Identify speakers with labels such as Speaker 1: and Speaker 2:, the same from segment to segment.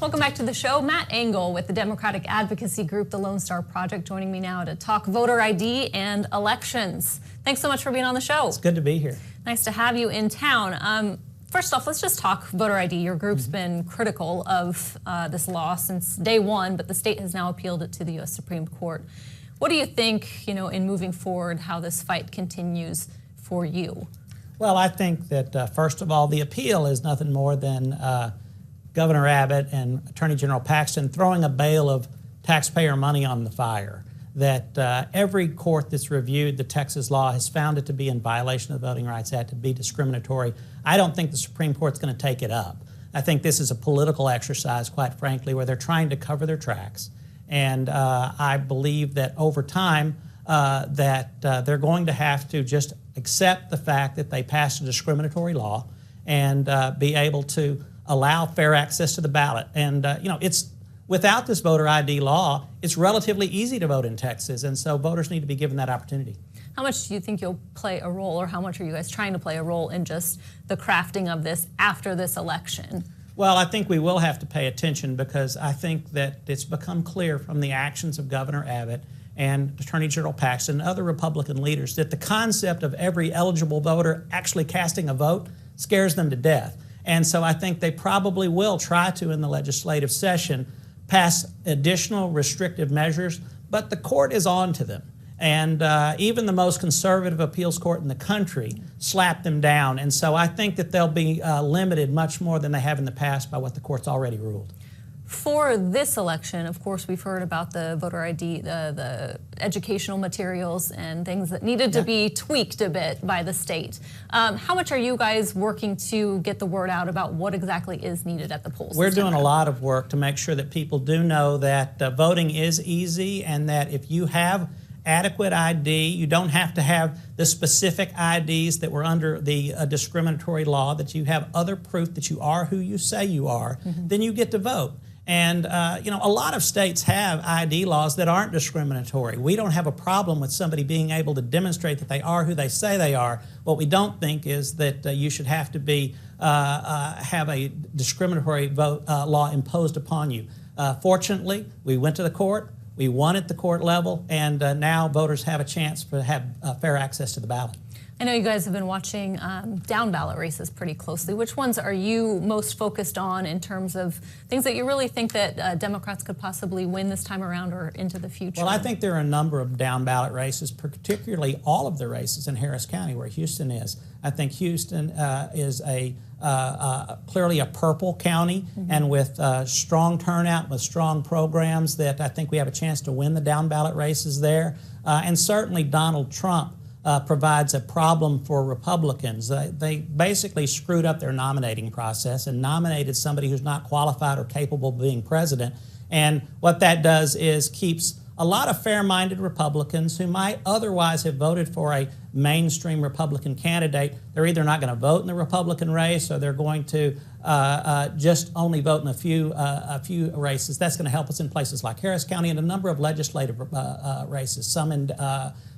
Speaker 1: Welcome back to the show. Matt Engel with the Democratic advocacy group, the Lone Star Project, joining me now to talk voter ID and elections. Thanks so much for being on the show.
Speaker 2: It's good to be here.
Speaker 1: Nice to have you in town. First off, let's just talk voter ID. Your group's been critical of this law since day one, but the state has now appealed it to the U.S. Supreme Court. What do you think, in moving forward, how this fight continues for you?
Speaker 2: Well, I think that, first of all, the appeal is nothing more than Governor Abbott and Attorney General Paxton throwing a bale of taxpayer money on the fire. That every court that's reviewed the Texas law has found it to be in violation of the Voting Rights Act, to be discriminatory. I don't think the Supreme Court's going to take it up. I think this is a political exercise, quite frankly, where they're trying to cover their tracks. And I believe that over time they're going to have to just accept the fact that they passed a discriminatory law and be able to allow fair access to the ballot. And, it's without this voter ID law, it's relatively easy to vote in Texas, and so voters need to be given that opportunity.
Speaker 1: How much do you think you'll play a role, or how much are you guys trying to play a role in just the crafting of this after this election?
Speaker 2: Well, I think we will have to pay attention, because I think that it's become clear from the actions of Governor Abbott and Attorney General Paxton and other Republican leaders that the concept of every eligible voter actually casting a vote scares them to death. And so I think they probably will try to, in the legislative session, pass additional restrictive measures, but the court is on to them. And even the most conservative appeals court in the country slapped them down. And so I think that they'll be limited much more than they have in the past by what the court's already ruled.
Speaker 1: For this election, of course, we've heard about the voter ID, the educational materials and things that needed to be tweaked a bit by the state. How much are you guys working to get the word out about what exactly is needed at the polls?
Speaker 2: We're doing a lot of work to make sure that people do know that voting is easy, and that if you have adequate ID, you don't have to have the specific IDs that were under the discriminatory law, that you have other proof that you are who you say you are, then you get to vote. And, a lot of states have ID laws that aren't discriminatory. We don't have a problem with somebody being able to demonstrate that they are who they say they are. What we don't think is that you should have to be have a discriminatory law imposed upon you. Fortunately, we went to the court, we won at the court level, and now voters have a chance to have fair access to the ballot.
Speaker 1: I know you guys have been watching down ballot races pretty closely. Which ones are you most focused on in terms of things that you really think that Democrats could possibly win this time around or into the future?
Speaker 2: Well, I think there are a number of down ballot races, particularly all of the races in Harris County where Houston is. I think Houston is clearly a purple county, and with strong turnout, with strong programs, that I think we have a chance to win the down ballot races there. And certainly Donald Trump provides a problem for Republicans. They basically screwed up their nominating process and nominated somebody who's not qualified or capable of being president. And what that does is keeps a lot of fair-minded Republicans who might otherwise have voted for a mainstream Republican candidate. They're either not going to vote in the Republican race, or they're going to just only vote in a few races. That's going to help us in places like Harris County and a number of legislative races, some in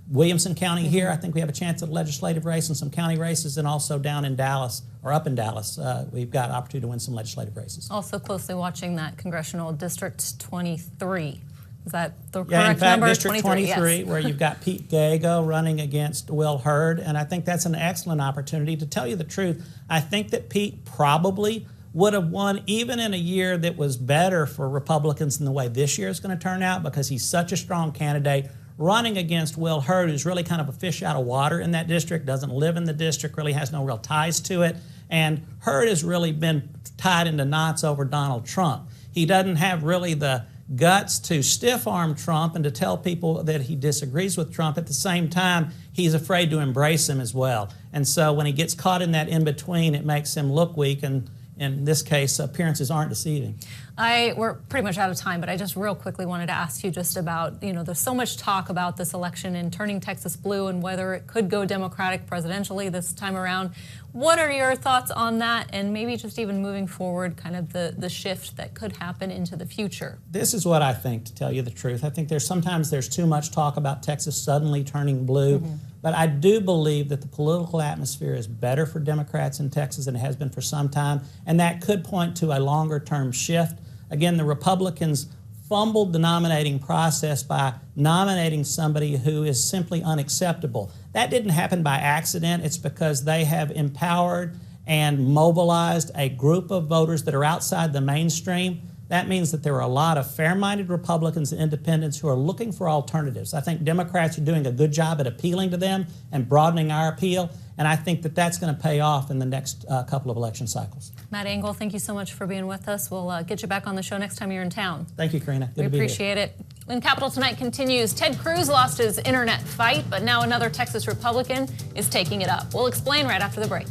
Speaker 2: Williamson County here. I think we have a chance at a legislative race and some county races, and also down in Dallas, or up in Dallas, we've got an opportunity to win some legislative races.
Speaker 1: Also closely watching that Congressional District 23. Is that the correct
Speaker 2: in fact,
Speaker 1: number?
Speaker 2: District 23,
Speaker 1: yes.
Speaker 2: Where you've got Pete Gallego running against Will Hurd, and I think that's an excellent opportunity. To tell you the truth, I think that Pete probably would have won even in a year that was better for Republicans than the way this year is going to turn out, because he's such a strong candidate, running against Will Hurd, who's really kind of a fish out of water in that district, doesn't live in the district, really has no real ties to it. And Hurd has really been tied into knots over Donald Trump. He doesn't have really the guts to stiff-arm Trump and to tell people that he disagrees with Trump. At the same time, he's afraid to embrace him as well. And so when he gets caught in that in-between, it makes him look weak, and in this case, appearances aren't deceiving.
Speaker 1: We're pretty much out of time, but I just real quickly wanted to ask you just about, there's so much talk about this election and turning Texas blue and whether it could go Democratic presidentially this time around. What are your thoughts on that, and maybe just even moving forward, kind of the shift that could happen into the future?
Speaker 2: This is what I think, to tell you the truth. I think sometimes there's too much talk about Texas suddenly turning blue. But I do believe that the political atmosphere is better for Democrats in Texas than it has been for some time, and that could point to a longer-term shift. Again, the Republicans fumbled the nominating process by nominating somebody who is simply unacceptable. That didn't happen by accident. It's because they have empowered and mobilized a group of voters that are outside the mainstream. That means that there are a lot of fair-minded Republicans and independents who are looking for alternatives. I think Democrats are doing a good job at appealing to them and broadening our appeal, and I think that that's going to pay off in the next couple of election cycles.
Speaker 1: Matt Engel, thank you so much for being with us. We'll get you back on the show next time you're in town.
Speaker 2: Thank you, Karina. Good
Speaker 1: We
Speaker 2: to be here.
Speaker 1: appreciate it. And Capitol Tonight continues. Ted Cruz lost his internet fight, but now another Texas Republican is taking it up. We'll explain right after the break.